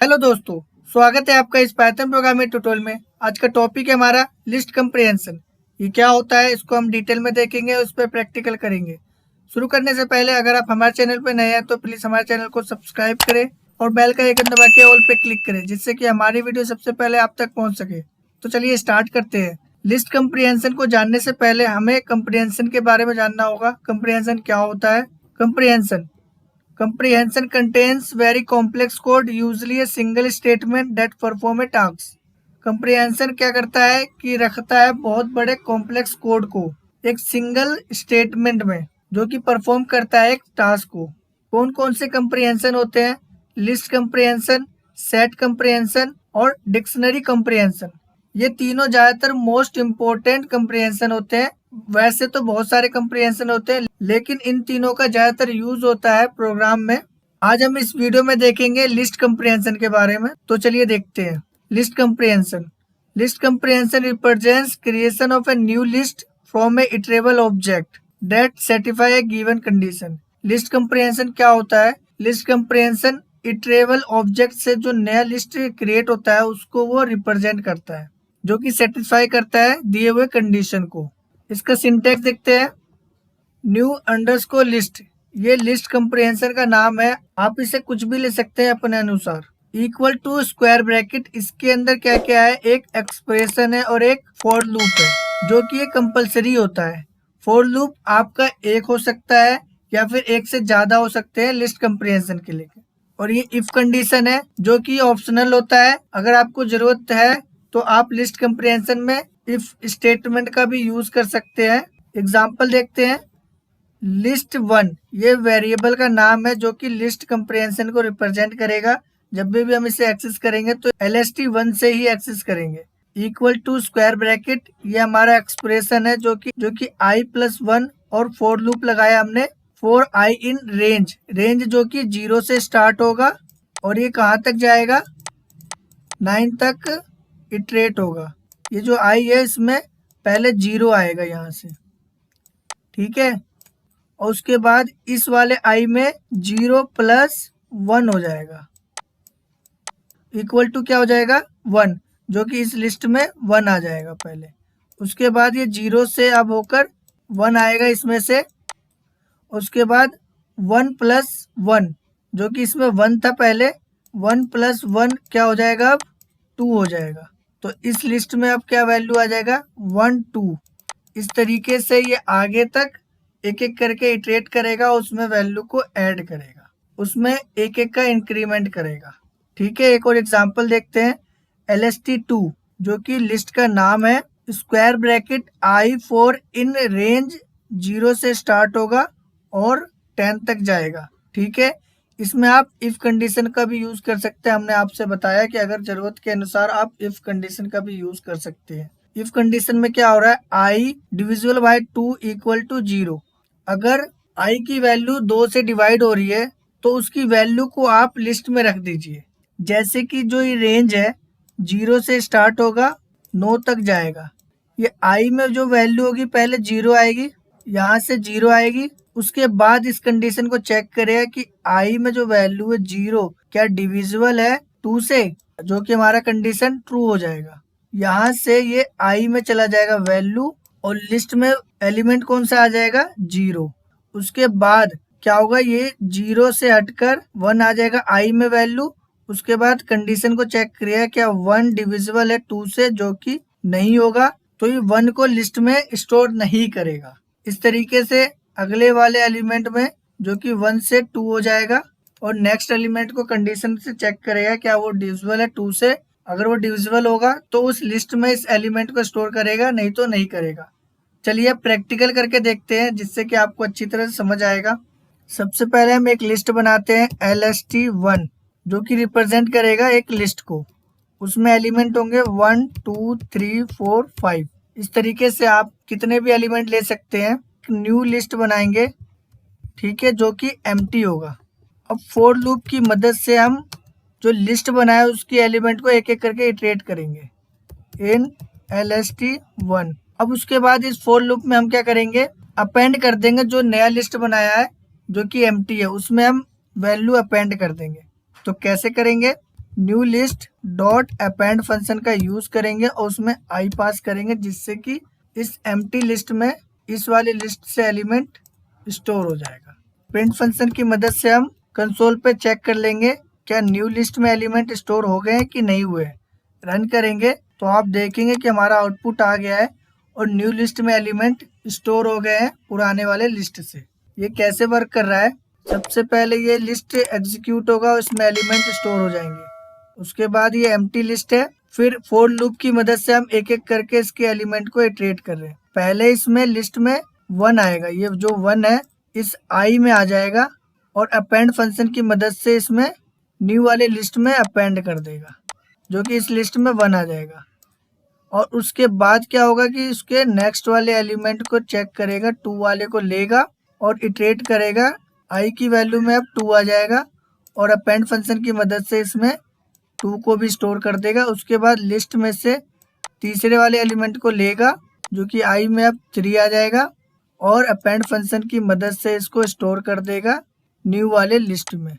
Hello दोस्तों, स्वागत है आपका इस पाइथन प्रोग्रामिंग ट्यूटोरियल में। आज का टॉपिक है हमारा लिस्ट कंप्रिहेंशन। ये क्या होता है इसको हम डिटेल में देखेंगे, उस पर प्रैक्टिकल करेंगे। शुरू करने से पहले अगर आप हमारे चैनल पर नए हैं तो प्लीज हमारे चैनल को सब्सक्राइब करें और बेल का आइकन दबा के ऑल पे क्लिक करें, जिससे कि हमारी वीडियो सबसे पहले आप तक पहुंच सके। तो चलिए स्टार्ट करते हैं। लिस्ट कंप्रिहेंशन को जानने से पहले हमें कंप्रिहेंशन के बारे में जानना होगा। कंप्रिहेंशन क्या होता है? Comprehension Comprehension contains very complex code, usually a single statement that perform a task. Comprehension क्या करता है कि रखता है बहुत बड़े कॉम्प्लेक्स कोड को एक सिंगल स्टेटमेंट में, जो कि परफॉर्म करता है एक टास्क को। कौन कौन से कंप्रिहेंशन होते हैं? लिस्ट कंप्रिहेंशन, सेट कंप्रिहेंशन और डिक्शनरी कंप्रिहेंशन। ये तीनों ज्यादातर मोस्ट इम्पोर्टेंट कंप्रिहेंशन होते हैं। वैसे तो बहुत सारे कंप्रिहेंशन होते हैं, लेकिन इन तीनों का ज्यादातर यूज होता है प्रोग्राम में। आज हम इस वीडियो में देखेंगे लिस्ट कंप्रिहेंशन के बारे में। तो चलिए देखते हैं। List comprehension represents creation of a new list from a iterable object that satisfy a given condition. List comprehension क्या होता है? लिस्ट कंप्रिहेंशन इटरेबल ऑब्जेक्ट से जो नया लिस्ट क्रिएट होता है उसको वो रिप्रेजेंट करता है, जो कि सेटिस्फाई करता है दिए हुए कंडीशन को। इसका सिंटैक्स देखते हैं। न्यू अंडरस्कोर लिस्ट, ये लिस्ट कंप्रिहेंशन का नाम है। आप इसे कुछ भी ले सकते हैं अपने अनुसार। इक्वल टू स्क्वायर ब्रैकेट, इसके अंदर क्या क्या है? एक एक्सप्रेशन है और एक फॉर लूप है, जो कि ये कंपलसरी होता है। फॉर लूप आपका एक हो सकता है या फिर एक से ज्यादा हो सकते हैं लिस्ट कंप्रिहेंशन के लिए। और ये इफ कंडीशन है, जो कि ऑप्शनल होता है। अगर आपको जरूरत है तो आप लिस्ट कंप्रिहेंशन में इफ स्टेटमेंट का भी यूज कर सकते हैं। एग्जाम्पल देखते हैं। लिस्ट वन, ये वेरिएबल का नाम है जो कि लिस्ट कंप्रिहेंशन को रिप्रेजेंट करेगा। जब भी हम इसे एक्सेस करेंगे तो LST1 से ही एक्सेस करेंगे। इक्वल टू स्क्वायर ब्रैकेट, ये हमारा एक्सप्रेशन है जो कि i+1 और फॉर लूप लगाया हमने फॉर i इन रेंज जो कि 0 से स्टार्ट होगा और ये कहाँ तक जाएगा? 9 तक इटरेट होगा। ये जो i है इसमें पहले 0 आएगा यहाँ से, ठीक है। और उसके बाद इस वाले i में 0+1 हो जाएगा, इक्वल टू क्या हो जाएगा? 1, जो कि इस लिस्ट में 1 आ जाएगा पहले। उसके बाद ये 0 से अब होकर 1 आएगा इसमें से। उसके बाद 1+1, जो कि इसमें 1 था पहले, 1+1 क्या हो जाएगा? अब 2 हो जाएगा। तो इस लिस्ट में अब क्या वैल्यू आ जाएगा? 1 2। इस तरीके से ये आगे तक एक एक करके इटरेट करेगा, उसमें वैल्यू को ऐड करेगा, उसमें एक एक का इंक्रीमेंट करेगा, ठीक है। एक और एग्जांपल देखते हैं। LST2, जो कि लिस्ट का नाम है। Square bracket i4 in range 0 से स्टार्ट होगा और 10 तक जाएगा, ठीक है। इसमें आप इफ कंडीशन का भी यूज कर सकते हैं। हमने आपसे बताया कि अगर जरूरत के अनुसार आप इफ कंडीशन का भी यूज कर सकते हैं। इफ कंडीशन में क्या हो रहा है? i divisible by 2 equal to 0। अगर i की वैल्यू 2 से डिवाइड हो रही है तो उसकी वैल्यू को आप लिस्ट में रख दीजिए। जैसे कि जो ये रेंज है 0 से स्टार्ट होगा 9 तक जाएगा। ये i में जो वैल्यू होगी पहले 0 आएगी, यहाँ से 0 आएगी। उसके बाद इस कंडीशन को चेक करेगा कि i में जो वैल्यू है 0 क्या डिविजिबल है 2 से, जो कि हमारा कंडीशन ट्रू हो जाएगा। यहाँ से ये i में चला जाएगा वैल्यू और लिस्ट में एलिमेंट कौन सा आ जाएगा? 0। उसके बाद क्या होगा? ये 0 से हटकर 1 आ जाएगा i में वैल्यू। उसके बाद कंडीशन को चेक करिएगा क्या 1 डिविजिबल है 2 से, जो कि नहीं होगा, तो ये 1 को लिस्ट में स्टोर नहीं करेगा। इस तरीके से अगले वाले एलिमेंट में जो कि 1 से 2 हो जाएगा और नेक्स्ट एलिमेंट को कंडीशन से चेक करेगा क्या वो डिविजिबल है 2 से। अगर वो डिविजिबल होगा तो उस लिस्ट में इस एलिमेंट को स्टोर करेगा, नहीं तो नहीं करेगा। चलिए अब प्रैक्टिकल करके देखते हैं, जिससे कि आपको अच्छी तरह से समझ आएगा। सबसे पहले हम एक लिस्ट बनाते हैं LST1, जो कि रिप्रेजेंट करेगा एक लिस्ट को। उसमें एलिमेंट होंगे 1 2 3 4 5। इस तरीके से आप कितने भी एलिमेंट ले सकते हैं। न्यू लिस्ट बनाएंगे, ठीक है, जो कि एम्प्टी होगा। अब फॉर लूप की मदद से हम जो लिस्ट बनाए उसकी एलिमेंट को एक एक करके इटरेट करेंगे इन LST1। अब उसके बाद इस फॉर लूप में हम क्या करेंगे? अपेंड कर देंगे जो नया लिस्ट बनाया है जो कि एम्प्टी है, उसमें हम वैल्यू अपेंड कर देंगे। तो कैसे करेंगे? New list dot append function का यूज करेंगे और उसमें आई पास करेंगे, जिससे कि इस एम्प्टी लिस्ट में इस वाली लिस्ट से एलिमेंट स्टोर हो जाएगा। प्रिंट फंक्शन की मदद से हम कंसोल पे चेक कर लेंगे क्या न्यू लिस्ट में एलिमेंट स्टोर हो गए हैं कि नहीं हुए। रन करेंगे तो आप देखेंगे कि हमारा आउटपुट आ गया है और न्यू लिस्ट में एलिमेंट स्टोर हो गए हैं पुराने वाले लिस्ट से। ये कैसे वर्क कर रहा है? सबसे पहले ये लिस्ट एग्जीक्यूट होगा और इसमें एलिमेंट स्टोर हो जाएंगे। उसके बाद ये एम्प्टी लिस्ट है, फिर फॉर लूप की मदद से हम एक एक करके इसके एलिमेंट को इटरेट कर रहे हैं। पहले इसमें लिस्ट में 1 आएगा, ये जो 1 है इस आई में आ जाएगा और अपेंड फंक्शन की मदद से इसमें न्यू वाले लिस्ट में अपेंड कर देगा, जो कि इस लिस्ट में 1 आ जाएगा। और उसके बाद क्या होगा कि उसके नेक्स्ट वाले एलिमेंट को चेक करेगा, 2 वाले को लेगा और इटरेट करेगा, आई की वैल्यू में अब 2 आ जाएगा और अपेंड फंक्शन की मदद से इसमें 2 को भी स्टोर कर देगा। उसके बाद लिस्ट में से तीसरे वाले एलिमेंट को लेगा, जो कि आई में अब 3 आ जाएगा और अपेंड फंक्शन की मदद से इसको स्टोर कर देगा न्यू वाले लिस्ट में।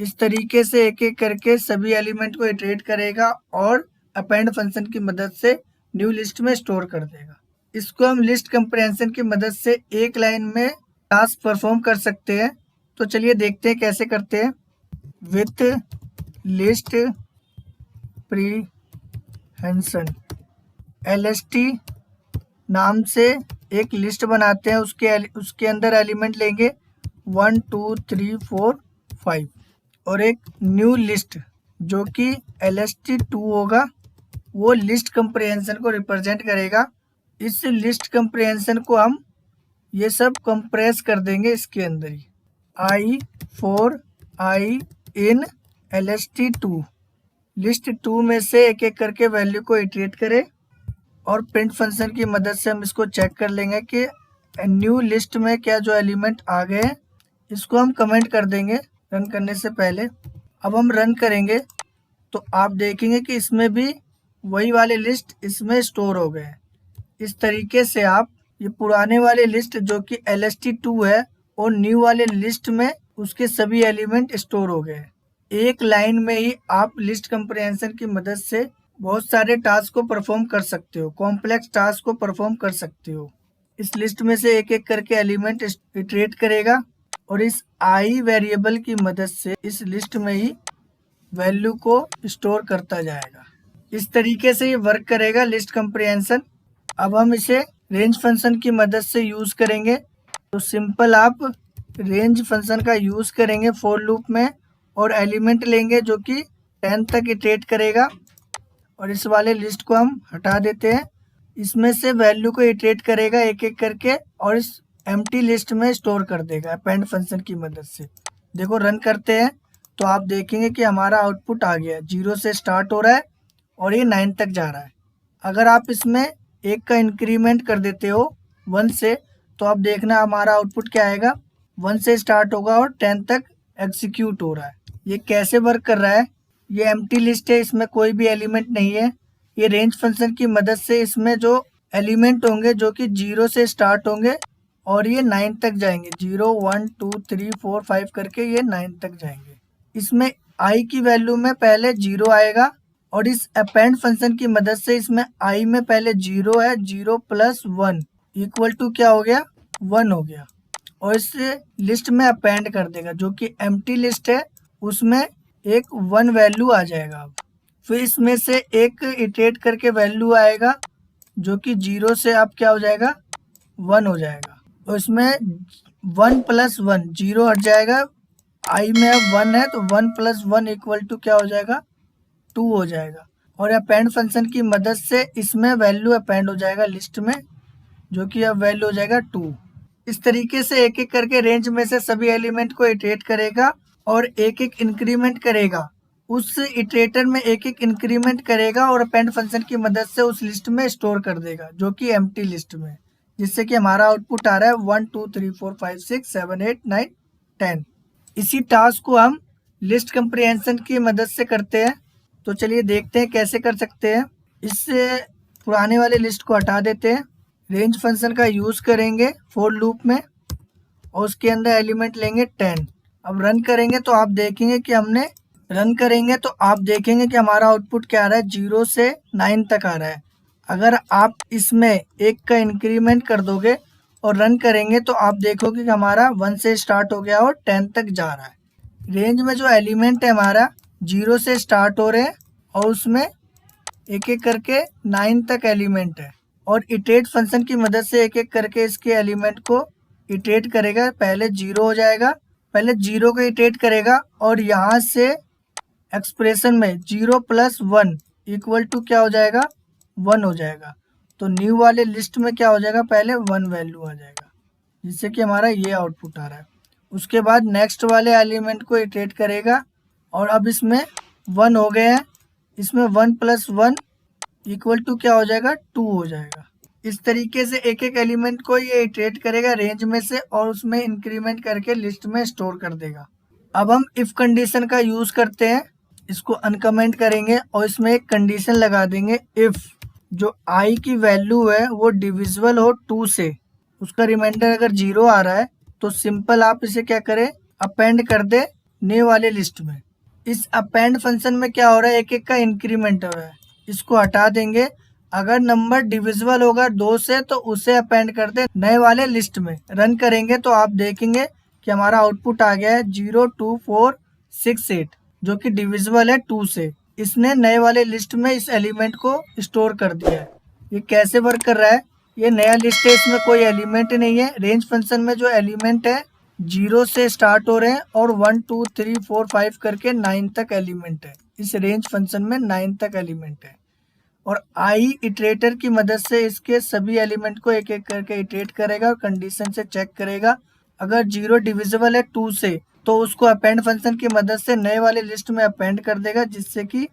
इस तरीके से एक एक करके सभी एलिमेंट को इटरेट करेगा और अपेंड फंक्शन की मदद से न्यू लिस्ट में स्टोर कर देगा। इसको हम लिस्ट कंप्रेहेंशन की मदद से एक लाइन में टास्क परफॉर्म कर सकते हैं। तो चलिए देखते हैं कैसे करते हैं। विथ लिस्ट प्रीहेंशन, LST नाम से एक लिस्ट बनाते हैं, उसके अंदर एलिमेंट लेंगे 1 2 3 4 5 और एक न्यू लिस्ट जो कि LST2 होगा, वो लिस्ट कंप्रेहेंशन को रिप्रेजेंट करेगा। इस लिस्ट कंप्रेहेंशन को हम ये सब कंप्रेस कर देंगे इसके अंदर ही। I इन LST2, लिस्ट 2 में से एक एक करके वैल्यू को इटरेट करें और प्रिंट फंक्शन की मदद से हम इसको चेक कर लेंगे कि न्यू लिस्ट में क्या जो एलिमेंट आ गए हैं। इसको हम कमेंट कर देंगे रन करने से पहले। अब हम रन करेंगे तो आप देखेंगे कि इसमें भी वही वाले लिस्ट इसमें स्टोर हो गए हैं। इस तरीके से आप ये पुराने वाले लिस्ट जो कि LST2 है और न्यू वाले लिस्ट में उसके सभी एलिमेंट स्टोर हो गए हैं। एक लाइन में ही आप लिस्ट कंप्रेहेंशन की मदद से बहुत सारे टास्क को परफॉर्म कर सकते हो, कॉम्प्लेक्स टास्क को परफॉर्म कर सकते हो। इस लिस्ट में से एक एक करके एलिमेंट इटरेट करेगा और इस आई वेरिएबल की मदद से इस लिस्ट में ही वैल्यू को स्टोर करता जाएगा। इस तरीके से ये वर्क करेगा लिस्ट कंप्रेहेंशन। अब हम इसे रेंज फंक्शन की मदद से यूज करेंगे। तो सिंपल आप रेंज फंक्शन का यूज करेंगे फॉर लूप में और एलिमेंट लेंगे जो कि 10 तक इटरेट करेगा और इस वाले लिस्ट को हम हटा देते हैं। इसमें से वैल्यू को इटरेट करेगा एक एक करके और इस एम्प्टी लिस्ट में स्टोर कर देगा अपेंड फंक्शन की मदद से। देखो रन करते हैं तो आप देखेंगे कि हमारा आउटपुट आ गया, 0 से स्टार्ट हो रहा है और ये 9 तक जा रहा है। अगर आप इसमें एक का इंक्रीमेंट कर देते हो 1 से, तो आप देखना हमारा आउटपुट क्या आएगा, 1 से स्टार्ट होगा और 10 तक एग्जीक्यूट हो रहा है। ये कैसे वर्क कर रहा है? ये एम्प्टी लिस्ट है, इसमें कोई भी एलिमेंट नहीं है। ये रेंज फंक्शन की मदद से इसमें जो एलिमेंट होंगे जो कि 0 से स्टार्ट होंगे और ये 9 तक जाएंगे, 0 1 2 3 4 5 करके ये 9 तक जाएंगे। इसमें आई की वैल्यू में पहले 0 आएगा और इस अपेंड फंक्शन की मदद से इसमें आई में पहले 0 है, 0 + 1 इक्वल टू क्या हो गया, 1 हो गया और इस लिस्ट में अपेंड कर देगा। जो कि एम्प्टी लिस्ट है उसमें एक 1 वैल्यू आ जाएगा। अब फिर इसमें से एक इटरेट करके वैल्यू आएगा जो कि 0 से अब क्या हो जाएगा, 1 हो जाएगा और इसमें 1 + 1 0 हट जाएगा। आई में अब 1 है तो 1 + 1 इक्वल टू क्या हो जाएगा, 2 हो जाएगा और अपेंड फंक्शन की मदद से इसमें वैल्यू अपेंड हो जाएगा लिस्ट में, जो कि अब वैल्यू हो जाएगा 2। इस तरीके से एक एक करके रेंज में से सभी एलिमेंट को इटरेट करेगा और एक एक इंक्रीमेंट करेगा। उस इटरेटर में एक एक इंक्रीमेंट करेगा और अपेंड फंक्शन की मदद से उस लिस्ट में स्टोर कर देगा जो कि एम्प्टी लिस्ट में, जिससे कि हमारा आउटपुट आ रहा है 1 2 3 4 5 6 7 8 9 10। इसी टास्क को हम लिस्ट कंप्रीहेंशन की मदद से करते हैं। तो चलिए देखते हैं कैसे कर सकते हैं। इससे पुराने वाले लिस्ट को हटा देते हैं, रेंज फंक्शन का यूज़ करेंगे फॉर लूप में और उसके अंदर एलिमेंट लेंगे 10। अब रन करेंगे तो आप देखेंगे कि हमने रन करेंगे तो आप देखेंगे कि हमारा आउटपुट क्या आ रहा है, 0 से 9 तक आ रहा है। अगर आप इसमें 1 का इंक्रीमेंट कर दोगे और रन करेंगे तो आप देखोगे कि हमारा 1 से स्टार्ट हो गया और 10 तक जा रहा है। रेंज में जो एलिमेंट है हमारा 0 से स्टार्ट हो रहे हैं और उसमें एक एक करके 9 तक एलिमेंट है, और इटरेट फंक्शन की मदद से एक एक करके इसके एलिमेंट को इटरेट करेगा। पहले 0 हो जाएगा, पहले 0 को इटरेट करेगा और यहाँ से एक्सप्रेशन में 0 प्लस 1 इक्वल टू क्या हो जाएगा, 1 हो जाएगा। तो न्यू वाले लिस्ट में क्या हो जाएगा, पहले 1 वैल्यू आ जाएगा, जिससे कि हमारा ये आउटपुट आ रहा है। उसके बाद नेक्स्ट वाले एलिमेंट को इटरेट करेगा और अब इसमें 1 हो गए हैं, इसमें 1 प्लस 1 इक्वल टू क्या हो जाएगा, 2 हो जाएगा। इस तरीके से एक एक एलिमेंट को ये इटरेट करेगा रेंज में से और उसमें इंक्रीमेंट करके लिस्ट में स्टोर कर देगा। अब हम इफ कंडीशन का यूज करते हैं, इसको अनकमेंट करेंगे और इसमें एक कंडीशन लगा देंगे, इफ जो आई की वैल्यू है वो डिविजिबल हो 2 से, उसका रिमाइंडर अगर 0 आ रहा है तो सिंपल आप इसे क्या करें, अपेंड कर दे न्यू वाले लिस्ट में। इस अपेंड फंक्शन में क्या हो रहा है, एक एक का इंक्रीमेंट हो रहा है, इसको हटा देंगे। अगर नंबर डिविजिबल होगा 2 से तो उसे अपेंड कर दे नए वाले लिस्ट में। रन करेंगे तो आप देखेंगे कि हमारा आउटपुट आ गया है 02468, जो कि डिविजिबल है 2 से। इसने नए वाले लिस्ट में इस एलिमेंट को स्टोर कर दिया है। ये कैसे वर्क कर रहा है, ये नया लिस्ट है, इसमें कोई एलिमेंट नहीं है। रेंज फंक्शन में जो एलिमेंट है 0 से स्टार्ट हो रहे हैं और 1 2 3 4 5 करके 9 तक एलिमेंट है। इस रेंज फंक्शन में 9 तक एलिमेंट है और आई इटरेटर की मदद से इसके सभी एलिमेंट को एक एक करके इटरेट करेगा और कंडीशन से चेक करेगा। अगर 0 डिविजिबल है 2 से तो उसको अपेंड फंक्शन की मदद से नए वाले लिस्ट में अपेंड कर देगा, जिससे कि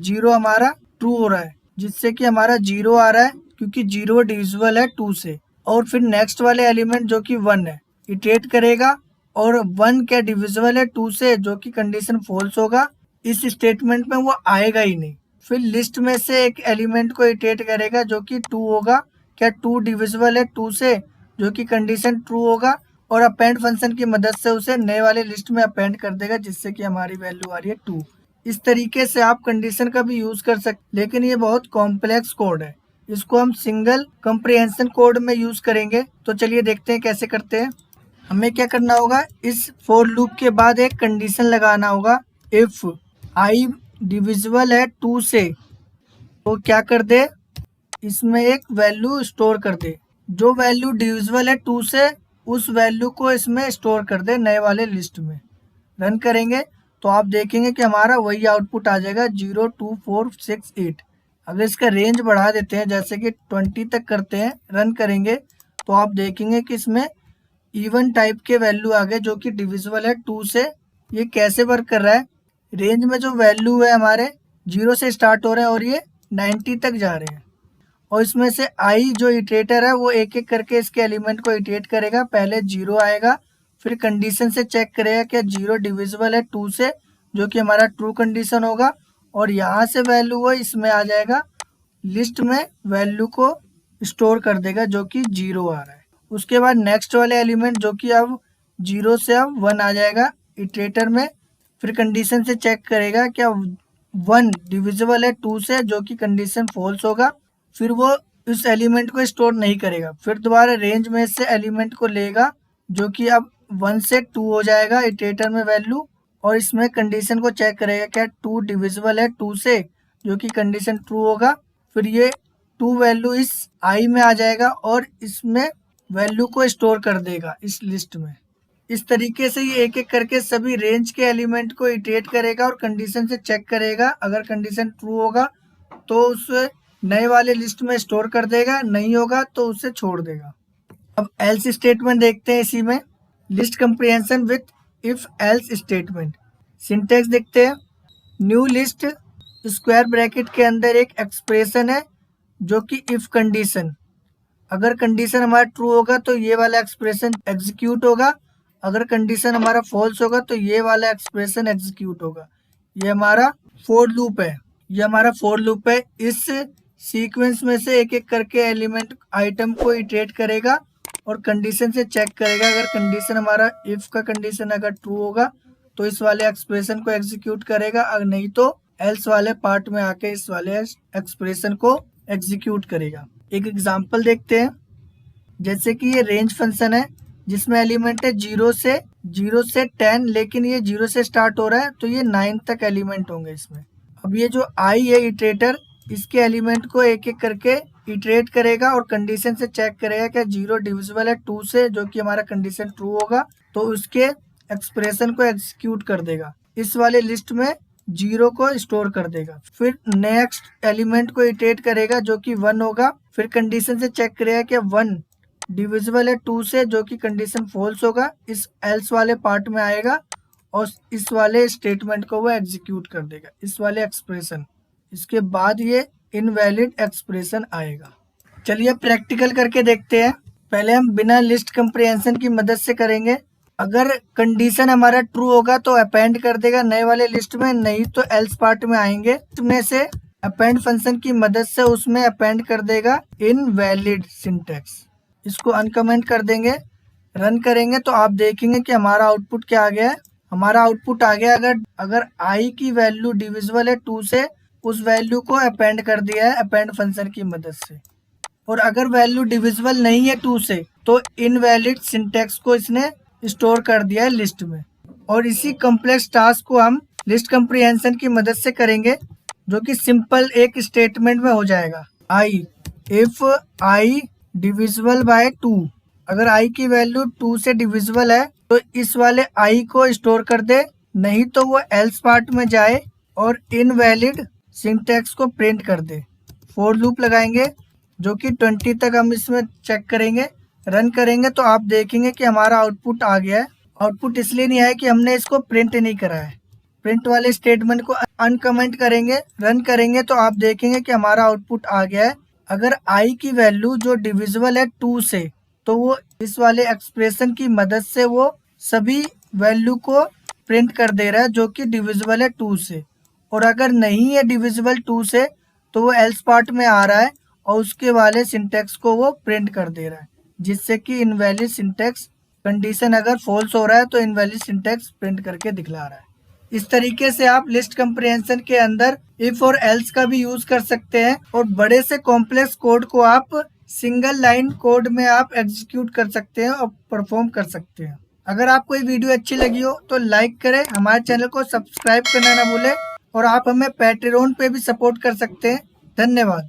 0 हमारा ट्रू हो रहा है, जिससे कि हमारा 0 आ रहा है क्योंकि 0 डिविजिबल है 2 से। और फिर नेक्स्ट वाले एलिमेंट जो कि 1 है इटरेट करेगा और 1 क्या डिविजिबल है 2 से, जो कि कंडीशन फॉल्स होगा। इस स्टेटमेंट में वो आएगा ही नहीं। फिर लिस्ट में से एक एलिमेंट को इटरेट करेगा जो कि 2 होगा, क्या 2 डिविजिबल है 2 से, जो कि कंडीशन ट्रू होगा, और अपेंड फंक्शन की मदद से उसे नए वाले लिस्ट में अपेंड कर देगा, जिससे कि हमारी वैल्यू आ रही है 2। इस तरीके से आप कंडीशन का भी यूज कर सकते, लेकिन ये बहुत कॉम्प्लेक्स कोड है, इसको हम सिंगल कंप्रीहेंशन कोड में यूज करेंगे। तो चलिए देखते हैं कैसे करते हैं। हमें क्या करना होगा, इस फॉर लूप के बाद एक कंडीशन लगाना होगा, इफ आई डिविजिबल है 2 से, तो क्या कर दे, इसमें एक वैल्यू स्टोर कर दे। जो वैल्यू डिविजिबल है 2 से उस वैल्यू को इसमें स्टोर कर दे नए वाले लिस्ट में। रन करेंगे तो आप देखेंगे कि हमारा वही आउटपुट आ जाएगा 02468। अगर इसका रेंज बढ़ा देते हैं जैसे कि 20 तक करते हैं, रन करेंगे तो आप देखेंगे कि इसमें इवन टाइप के वैल्यू आ गए जो कि डिविजिबल है 2 से। ये कैसे वर्क कर रहा है, रेंज में जो वैल्यू है हमारे 0 से स्टार्ट हो रहे हैं और ये 90 तक जा रहे हैं, और इसमें से आई जो इटरेटर है वो एक एक करके इसके एलिमेंट को इटरेट करेगा। पहले 0 आएगा, फिर कंडीशन से चेक करेगा कि 0 डिविजिबल है 2 से, जो कि हमारा ट्रू कंडीशन होगा, और यहाँ से वैल्यू वो इसमें आ जाएगा, लिस्ट में वैल्यू को स्टोर कर देगा जो कि 0 आ रहा है। उसके बाद नेक्स्ट वाले एलिमेंट जो कि अब 0 से अब 1 आ जाएगा इटरेटर में, फिर कंडीशन से चेक करेगा क्या 1 डिविजिबल है 2 से, जो कि कंडीशन फॉल्स होगा। फिर वो उस एलिमेंट को स्टोर नहीं करेगा, फिर दोबारा रेंज में से एलिमेंट को लेगा जो कि अब 1 से 2 हो जाएगा इटरेटर में वैल्यू, और इसमें कंडीशन को चेक करेगा क्या 2 डिविजिबल है 2 से, जो कि कंडीशन ट्रू होगा। फिर ये 2 वैल्यू इस आई में आ जाएगा और इसमें वैल्यू को स्टोर कर देगा इस लिस्ट में। इस तरीके से ये एक एक करके सभी रेंज के एलिमेंट को इटरेट करेगा और कंडीशन से चेक करेगा। अगर कंडीशन ट्रू होगा तो उसे नए वाले लिस्ट में स्टोर कर देगा, नहीं होगा तो उसे छोड़ देगा। अब एल्स स्टेटमेंट देखते हैं इसी में, list comprehension with if else statement. Syntax देखते हैं, न्यू लिस्ट स्क्वायर ब्रैकेट के अंदर एक एक्सप्रेशन है जो कि इफ कंडीशन, अगर कंडीशन हमारा ट्रू होगा तो ये वाला एक्सप्रेशन एग्जीक्यूट होगा, अगर कंडीशन हमारा फॉल्स होगा तो ये वाला एक्सप्रेशन एग्जीक्यूट होगा। ये हमारा फॉर लूप है, ये हमारा फॉर लूप है। इस सीक्वेंस में से एक एक करके एलिमेंट आइटम को इटरेट करेगा और कंडीशन से चेक करेगा। अगर कंडीशन हमारा इफ का कंडीशन अगर ट्रू होगा तो इस वाले एक्सप्रेशन को एग्जीक्यूट करेगा, अगर नहीं तो एल्स वाले पार्ट में आके इस वाले एक्सप्रेशन को एग्जीक्यूट करेगा। एक एग्जांपल देखते हैं। जैसे कि ये रेंज फंक्शन है जिसमें एलिमेंट है 0 से 10, लेकिन ये 0 से स्टार्ट हो रहा है तो ये 9 तक एलिमेंट होंगे इसमें। अब ये जो आई है इटरेटर, इसके एलिमेंट को एक एक करके इटरेट करेगा और कंडीशन से चेक करेगा क्या 0 डिविजिबल है 2 से, जो कि हमारा कंडीशन ट्रू होगा तो उसके एक्सप्रेशन को एग्जीक्यूट कर देगा, इस वाले लिस्ट में 0 को स्टोर कर देगा। फिर नेक्स्ट एलिमेंट को इटरेट करेगा जो कि 1 होगा, फिर कंडीशन से चेक करेगा कि 1 डिविजिबल है 2 से, जो कि कंडीशन फॉल्स होगा, इस एल्स वाले पार्ट में आएगा और इस वाले स्टेटमेंट को वो एग्जीक्यूट कर देगा, इस वाले एक्सप्रेशन। इसके बाद ये इनवैलिड एक्सप्रेशन आएगा। चलिए प्रैक्टिकल करके देखते हैं। पहले हम बिना लिस्ट कंप्रिहेंशन की मदद से करेंगे। अगर कंडीशन हमारा ट्रू होगा तो अपेंड कर देगा नए वाले लिस्ट में, नहीं तो एल्स पार्ट में आएंगे, इसमें से अपेंड फंक्शन की मदद से उसमें अपेंड कर देगा इनवैलिड सिंटैक्स। इसको अनकमेंट कर देंगे, रन करेंगे तो आप देखेंगे कि हमारा आउटपुट क्या आ गया है। हमारा आउटपुट आ गया अगर आई की वैल्यू डिविजिबल है 2 से, उस वैल्यू को अपेंड कर दिया है अपेंड फंक्शन की मदद से। और अगर वैल्यू डिविजिबल नहीं है 2 से तो इनवैलिड सिंटैक्स को इसने स्टोर कर दिया है लिस्ट में। और इसी कॉम्प्लेक्स टास्क को हम लिस्ट कंप्रिहेंशन की मदद से करेंगे, जो कि सिंपल एक स्टेटमेंट में हो जाएगा। I if I divisible by 2, अगर आई की वैल्यू 2 से डिविजिबल है तो इस वाले आई को स्टोर कर दे, नहीं तो वो एल्स पार्ट में जाए और इनवैलिड सिंटैक्स को प्रिंट कर दे। फॉर लूप लगाएंगे जो कि 20 तक हम इसमें चेक करेंगे, रन करेंगे तो आप देखेंगे कि हमारा आउटपुट आ गया है। आउटपुट इसलिए नहीं आया कि हमने इसको प्रिंट नहीं करा है। प्रिंट वाले स्टेटमेंट को अनकमेंट करेंगे, रन करेंगे तो आप देखेंगे कि हमारा आउटपुट आ गया है। अगर आई की वैल्यू जो डिविजिबल है 2 से, तो वो इस वाले एक्सप्रेशन की मदद से वो सभी वैल्यू को प्रिंट कर दे रहा है जो कि डिविजिबल है 2 से। और अगर नहीं है डिविजिबल 2 से तो वो एल्स पार्ट में आ रहा है और उसके वाले सिंटैक्स को वो प्रिंट कर दे रहा है, जिससे कि इनवैलिड सिंटैक्स, कंडीशन अगर फॉल्स हो रहा है तो इनवैलिड सिंटैक्स प्रिंट करके दिखला रहा है। इस तरीके से आप लिस्ट कंप्रिहेंशन के अंदर इफ और एल्स का भी यूज कर सकते हैं और बड़े से कॉम्प्लेक्स कोड को आप सिंगल लाइन कोड में आप एग्जीक्यूट कर सकते हैं और परफॉर्म कर सकते हैं। अगर आपको ये वीडियो अच्छी लगी हो तो लाइक करें, हमारे चैनल को सब्सक्राइब करना ना भूलें और आप हमें पैट्रियन पे भी सपोर्ट कर सकते हैं। धन्यवाद।